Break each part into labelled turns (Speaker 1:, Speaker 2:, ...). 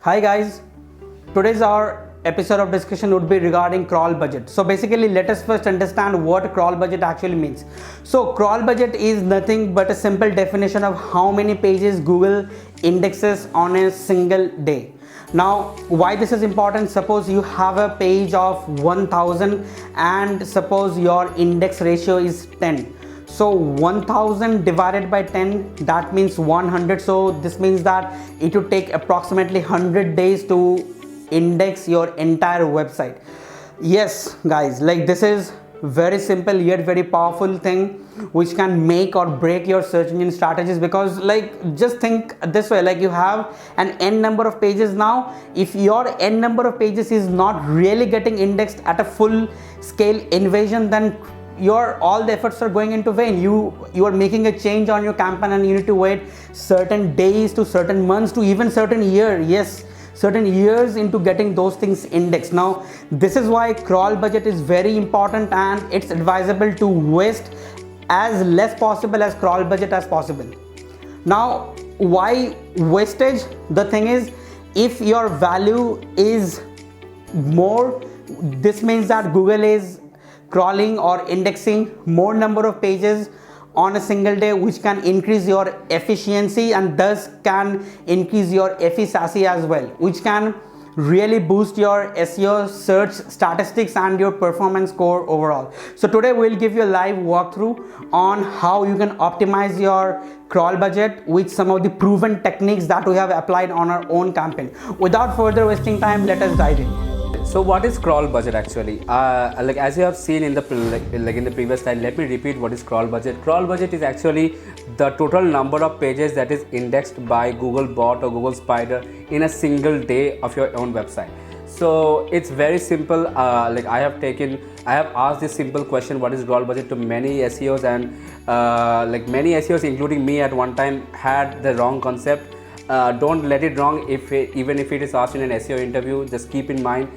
Speaker 1: Hi guys, today's our episode of discussion would be regarding crawl budget. So basically let us first understand what crawl budget actually means. So crawl budget is nothing but a simple definition of how many pages Google indexes on a single day. Now why this is important, suppose you have a page of 1000 and suppose your index ratio is 10. So 1000 divided by 10, that means 100. So this means that it would take approximately 100 days to index your entire website. Yes guys, like this is very simple yet very powerful thing which can make or break your search engine strategies, because like just think this way, like you have an n number of pages. Now if your n number of pages is not really getting indexed at a full scale invasion, then your all the efforts are going into vain. You are making a change on your campaign and you need to wait certain days to certain months to even certain years, certain years into getting those things indexed. Now this is why crawl budget is very important, and it's advisable to waste as less possible as crawl budget as possible. Now why wastage? The thing is, if your value is more, this means that Google is crawling or indexing more number of pages on a single day, which can increase your efficiency and thus can increase your efficacy as well, which can really boost your SEO search statistics and your performance score overall. So today we'll give you a live walkthrough on how you can optimize your crawl budget with some of the proven techniques that we have applied on our own campaign. Without further wasting time, let us dive in.
Speaker 2: So what is crawl budget actually? Like as you have seen in the in the previous slide, let me repeat what is crawl budget. Crawl budget is actually the total number of pages that is indexed by Googlebot or Google Spider in a single day of your own website. So it's very simple. Like I have asked this simple question, what is crawl budget, to many SEOs, and like many SEOs including me at one time had the wrong concept. Don't let it wrong. Even if it is asked in an SEO interview, just keep in mind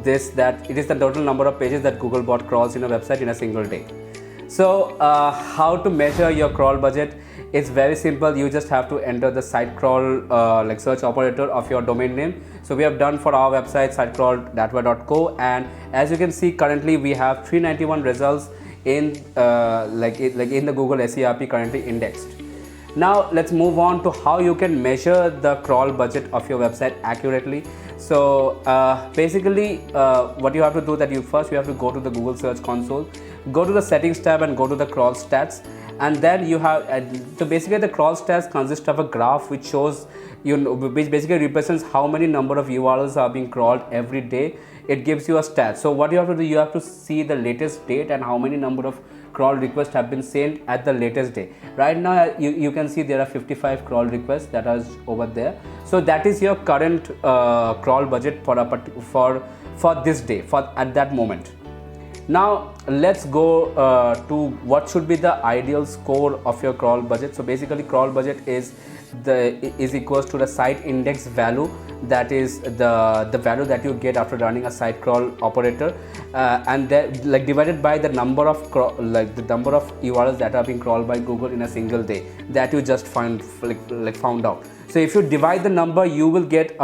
Speaker 2: that it is the total number of pages that Googlebot crawls in a website in a single day. So how to measure your crawl budget? It's very simple. You just have to enter the site crawl like search operator of your domain name. So we have done for our website sitecrawl.co, and as you can see currently we have 391 results in in the Google SERP currently indexed. Now let's move on to how you can measure the crawl budget of your website accurately. So basically what you have to do, that you have to go to the Google Search Console, go to the settings tab and go to the crawl stats, and then you have so basically the crawl stats consist of a graph which shows, which basically represents how many number of URLs are being crawled every day. It gives you a stat. So what you have to do, you have to see the latest date and how many number of crawl requests have been sent at the latest day. Right now you can see there are 55 crawl requests that are over there. So that is your current crawl budget for this day, at that moment. Now let's go to what should be the ideal score of your crawl budget. So basically crawl budget is equals to the site index value, that is the value that you get after running a site crawl operator, and then like divided by the number of URLs that are being crawled by Google in a single day that you just found out. So if you divide the number, you will get you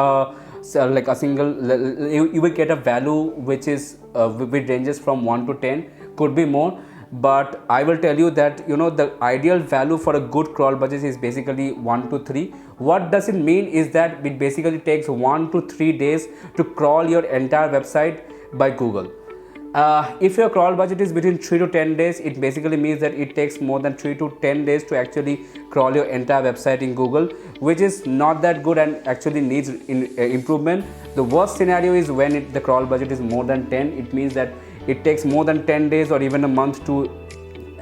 Speaker 2: will get a value which ranges from 1 to 10, could be more. But I will tell you that the ideal value for a good crawl budget is basically 1 to 3. What does it mean is that it basically takes 1 to 3 days to crawl your entire website by Google. If your crawl budget is between 3 to 10 days, it basically means that it takes more than 3 to 10 days to actually crawl your entire website in Google, which is not that good and actually needs improvement. The worst scenario is when the crawl budget is more than 10. It means that it takes more than 10 days or even a month to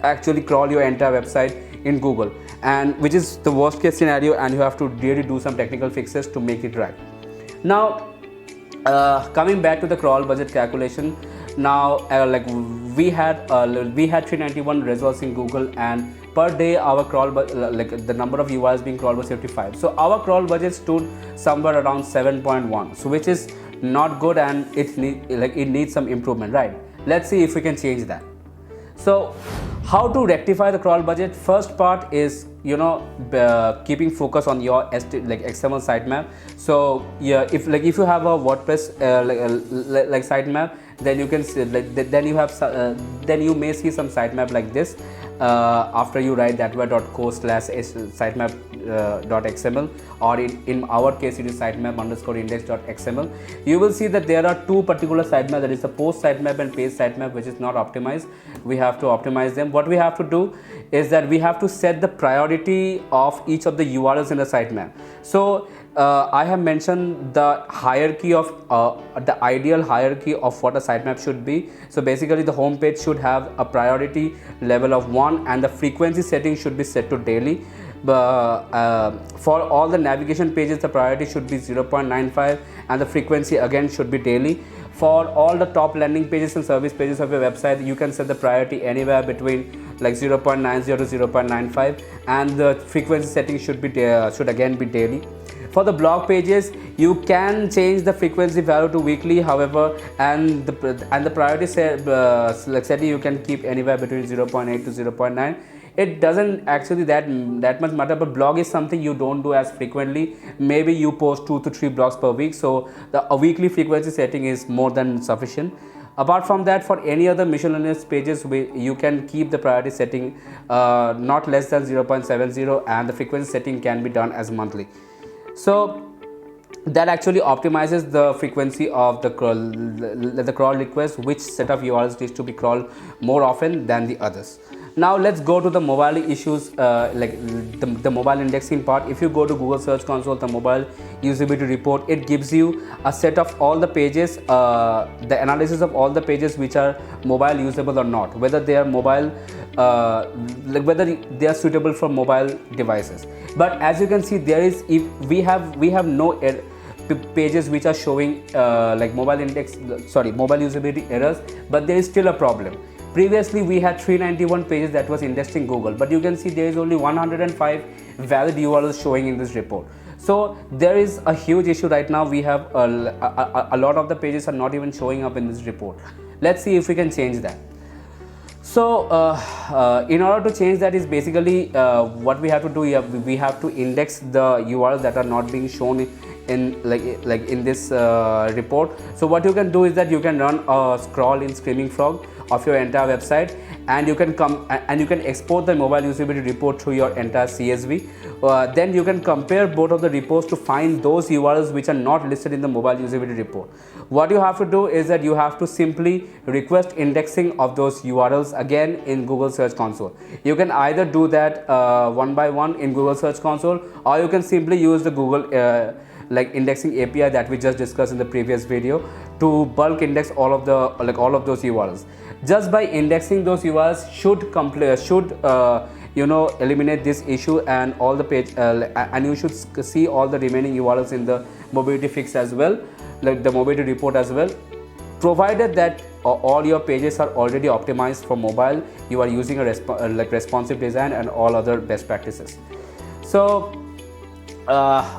Speaker 2: actually crawl your entire website in Google, and which is the worst case scenario, and you have to really do some technical fixes to make it right. Now coming back to the crawl budget calculation, now we had 391 results in Google, and per day our crawl the number of URLs being crawled was 55. So our crawl budget stood somewhere around 7.1, so which is not good, and it needs some improvement, right? Let's see if we can change that. So how to rectify the crawl budget? First part is, you know, keeping focus on your XML sitemap. So yeah, if you have a WordPress like sitemap, then you can see, then you may see some sitemap like this after you write that web.co/sitemap.xml, or in our case it is sitemap_index.xml. you will see that there are two particular sitemap, that is the post sitemap and page sitemap, which is not optimized. We have to optimize them. What we have to do is that we have to set the priority of each of the URLs in the sitemap. So I have mentioned the hierarchy of the ideal hierarchy of what a sitemap should be. So basically the home page should have a priority level of 1, and the frequency setting should be set to daily. For all the navigation pages, the priority should be 0.95, and the frequency again should be daily. For all the top landing pages and service pages of your website, you can set the priority anywhere between like 0.90 to 0.95, and the frequency setting should again be daily. For the blog pages, you can change the frequency value to weekly, however, and the priority setting you can keep anywhere between 0.8 to 0.9. It doesn't actually that much matter, but blog is something you don't do as frequently. Maybe you post 2 to 3 blogs per week, so a weekly frequency setting is more than sufficient. Apart from that, for any other miscellaneous pages, you can keep the priority setting not less than 0.70, and the frequency setting can be done as monthly. So that actually optimizes the frequency of the crawl request, which set of URLs needs to be crawled more often than the others. Now let's go to the mobile issues, like the mobile indexing part. If you go to Google Search Console, the mobile usability report, it gives you a set of all the pages, the analysis of all the pages which are mobile usable or not, whether they are mobile, whether they are suitable for mobile devices. But as you can see, there is, if we have no pages which are showing mobile usability errors, but there is still a problem. Previously we had 391 pages that was indexed in Google, but you can see there is only 105 valid URLs showing in this report. So there is a huge issue right now. We have a lot of the pages are not even showing up in this report. Let's see if we can change that. So in order to change that, is basically what we have to do. We have to index the URLs that are not being shown in in this report. So what you can do is that you can run a scroll in Screaming Frog of your entire website, and you can export the mobile usability report through your entire CSV. Then you can compare both of the reports to find those URLs which are not listed in the mobile usability report. What you have to do is that you have to simply request indexing of those URLs again in Google Search Console. You can either do that one by one in Google Search Console, or you can simply use the Google indexing API that we just discussed in the previous video to bulk index all of those URLs. Just by indexing those URLs should eliminate this issue, and all the page and you should see all the remaining URLs in the mobility fix as well, like the mobility report as well, provided that all your pages are already optimized for mobile, you are using a responsive design and all other best practices. So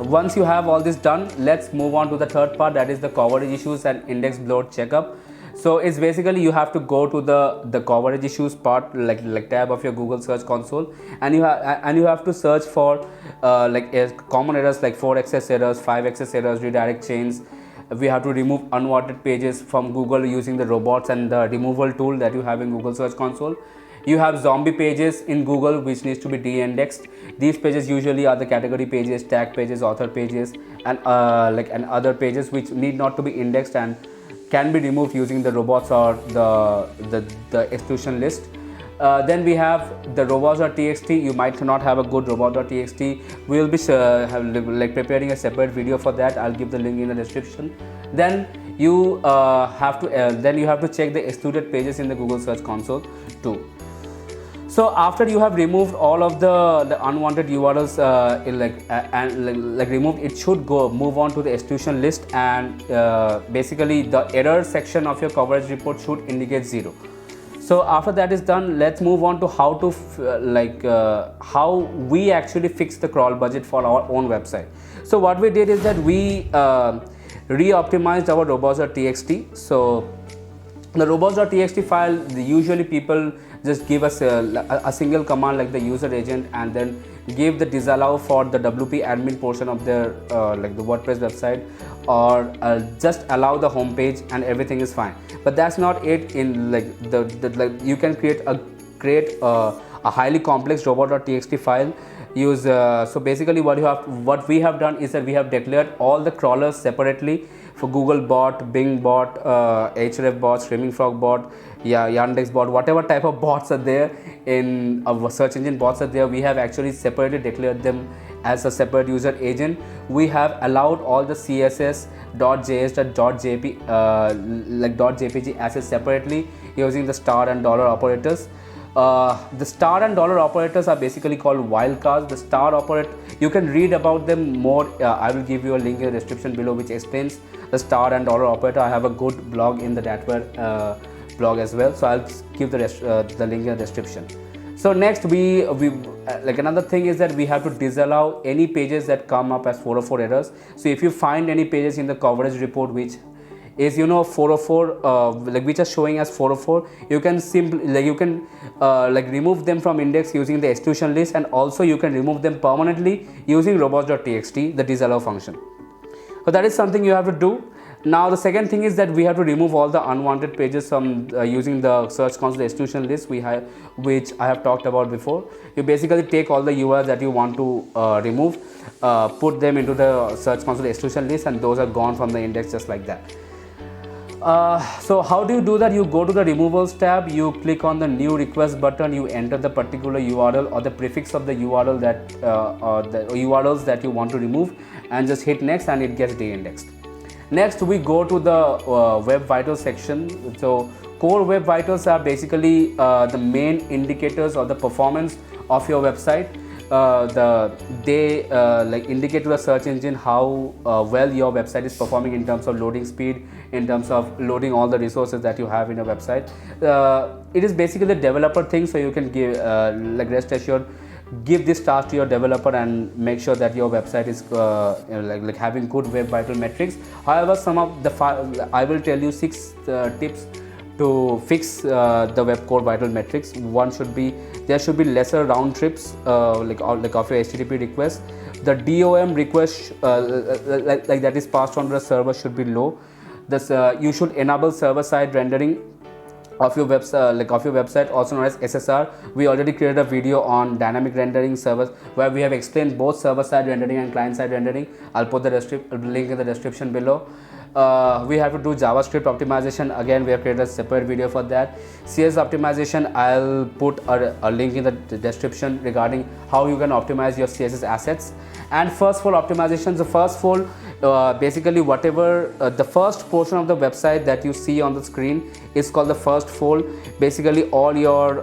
Speaker 2: once you have all this done, let's move on to the third part, that is the coverage issues and index bloat checkup. So it's basically you have to go to the coverage issues part, like tab of your Google Search Console, and you have to search for common errors like 4xs errors, 5xs errors, redirect chains. We have to remove unwanted pages from Google using the robots and the removal tool that you have in Google Search Console. You have zombie pages in Google which needs to be de-indexed. These pages usually are the category pages, tag pages, author pages, and other pages which need not to be indexed and can be removed using the robots or the exclusion list. Then we have the robots.txt. You might not have a good robot.txt. We will be preparing a separate video for that. I'll give the link in the description. Then you have to check the excluded pages in the Google Search Console too. So after you have removed all of the unwanted URLs removed, it should move on to the exclusion list, and basically the error section of your coverage report should indicate 0. So after that is done, let's move on to how to how we actually fix the crawl budget for our own website. So what we did is that we re-optimized our robots.txt. So The robots.txt file, usually people just give us a single command like the user agent and then give the disallow for the WP admin portion of their like the WordPress website, or just allow the home page and everything is fine. But that's not it. In like like you can create a highly complex robot.txt file. Use so basically what we have done is that we have declared all the crawlers separately for Googlebot, BingBot, Hrefbot, Streaming Frog bot, Yandexbot, whatever type of bots are there in our search engine bots are there. We have actually separately declared them as a separate user agent. We have allowed all the CSS, .js, .jp, like .jpg assets separately using the star and dollar operators. The star and dollar operators are basically called wildcards. The star operator, you can read about them more. I will give you a link in the description below which explains the star and dollar operator. I have a good blog in the Datware blog as well, so I'll give the link in the description. So next we like another thing is that we have to disallow any pages that come up as 404 errors. So if you find any pages in the coverage report which is 404 like which are showing as 404, you can simply like remove them from index using the exclusion list, and also you can remove them permanently using robots.txt, the disallow function. So that is something you have to do. Now the second thing is that we have to remove all the unwanted pages from using the search console exclusion list which I have talked about before. You basically take all the URLs that you want to remove, put them into the search console exclusion list, and those are gone from the index just like that. So how do you do that? You go to the removals tab, you click on the new request button, you enter the particular URL or the prefix of the URL that the URLs that you want to remove, and just hit next and it gets de-indexed. Next we go to the web vitals section. So core web vitals are basically the main indicators of the performance of your website. They like indicate to the search engine how well your website is performing in terms of loading speed, in terms of loading all the resources that you have in your website. It is basically a developer thing, so you can give like rest assured, give this task to your developer and make sure that your website is like having good web vital metrics. However, some of the I will tell you 6 tips to fix the web core vital metrics. One should be there should be lesser round trips like of your HTTP request. The DOM request like that is passed on to the server should be low. This you should enable server side rendering of your website, also known as SSR. We already created a video on dynamic rendering servers where we have explained both server side rendering and client side rendering. I'll put the link in the description below. We have to do JavaScript optimization. Again, we have created a separate video for that. CSS optimization, I'll put a link in the description regarding how you can optimize your CSS assets. And first fold optimization. The first fold, basically whatever the first portion of the website that you see on the screen is called the first fold. Basically all your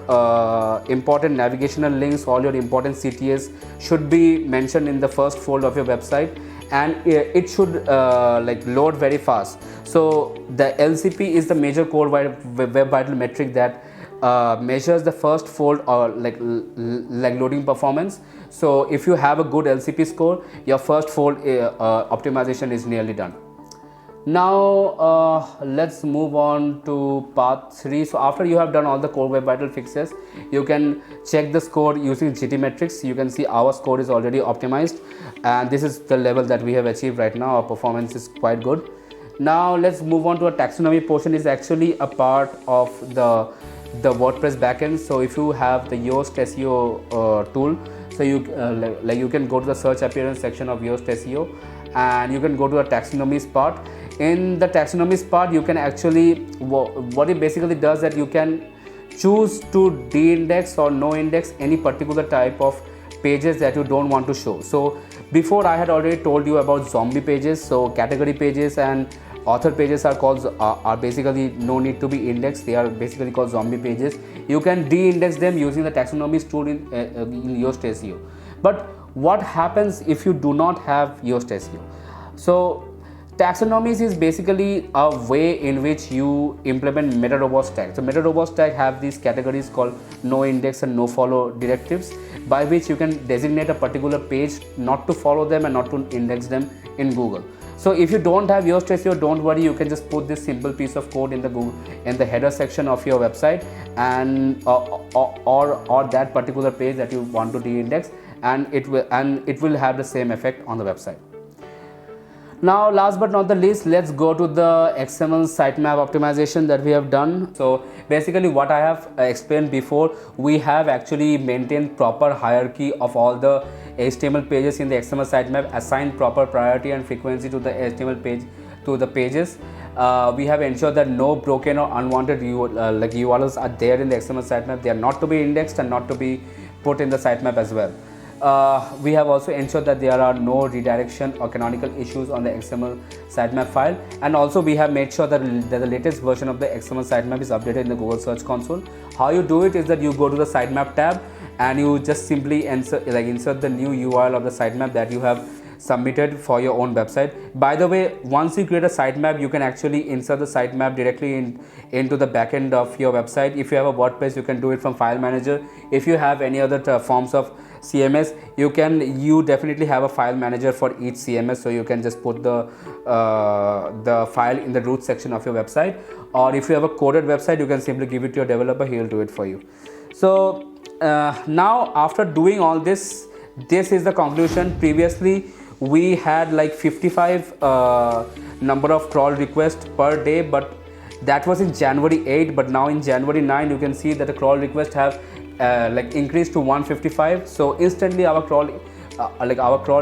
Speaker 2: important navigational links, all your important CTAs should be mentioned in the first fold of your website, and it should like load very fast. So the LCP is the major core web vital metric that measures the first fold or like loading performance. So if you have a good LCP score, your first fold optimization is nearly done. Now let's move on to part 3. So after you have done all the core web vital fixes, you can check the score using GTmetrix. You can see our score is already optimized, and this is the level that we have achieved right now. Our performance is quite good. Now let's move on to a taxonomy portion. Is actually a part of the WordPress backend. So if you have the Yoast SEO tool, so you can go to the search appearance section of Yoast SEO, and you can go to a taxonomies part. In the taxonomies part, you can actually what it basically does that you can choose to de-index or no index any particular type of pages that you don't want to show. So before I had already told you about zombie pages. So category pages and author pages are basically no need to be indexed. They are basically called zombie pages. You can de-index them using the taxonomies tool in Yoast SEO. But what happens if you do not have Yoast SEO? So taxonomies is basically a way in which you implement meta robots tag. So meta robots tag have these categories called no index and no follow directives, by which you can designate a particular page not to follow them and not to index them in Google. So if you don't have Yoast SEO, don't worry, you can just put this simple piece of code in the Google, in the header section of your website, and or that particular page that you want to de-index, and it will have the same effect on the website. Now, last but not the least, let's go to the XML sitemap optimization that we have done. So basically what I have explained before, we have actually maintained proper hierarchy of all the HTML pages in the XML sitemap, assigned proper priority and frequency to the HTML page, to the pages. We have ensured that no broken or unwanted URLs are there in the XML sitemap. They are not to be indexed and not to be put in the sitemap as well. We have also ensured that there are no redirection or canonical issues on the XML sitemap file, and also we have made sure that the latest version of the XML sitemap is updated in the Google Search Console. How you do it is that you go to the sitemap tab and you just simply insert the new URL of the sitemap that you have submitted for your own website. By the way, once you create a sitemap, you can actually insert the sitemap directly into the backend of your website. If you have a WordPress, you can do it from File Manager. If you have any other forms of CMS, you definitely have a file manager for each CMS, so you can just put the file in the root section of your website. Or if you have a coded website, you can simply give it to your developer, he will do it for you. So now after doing all this, this is the conclusion. Previously we had like 55 number of crawl requests per day, but that was in January 8, but now in January 9 you can see that the crawl requests have increased to 155. So instantly our crawl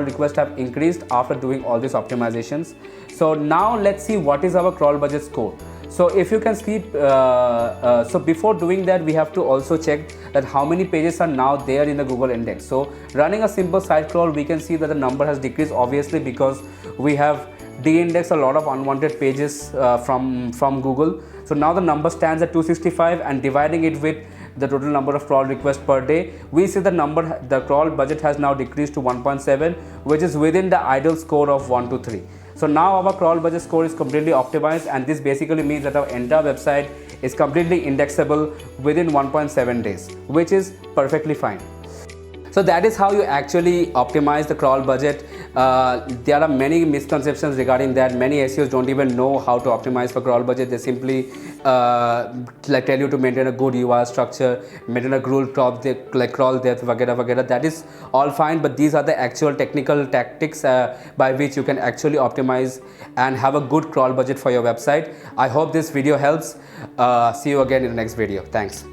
Speaker 2: requests have increased after doing all these optimizations. So now let's see what is our crawl budget score. So if you can see, so before doing that, we have to also check that how many pages are now there in the Google index. So running a simple site crawl, we can see that the number has decreased, obviously because we have de-indexed a lot of unwanted pages from Google. So now the number stands at 265, and dividing it with the total number of crawl requests per day, we see the crawl budget has now decreased to 1.7, which is within the ideal score of 1 to 3. So now our crawl budget score is completely optimized, and this basically means that our entire website is completely indexable within 1.7 days, which is perfectly fine. So that is how you actually optimize the crawl budget. There are many misconceptions regarding that. Many SEOs don't even know how to optimize for crawl budget. They simply tell you to maintain a good URL structure, maintain a crawl depth, vagera. That is all fine, but these are the actual technical tactics by which you can actually optimize and have a good crawl budget for your website. I hope this video helps. See you again in the next video. Thanks.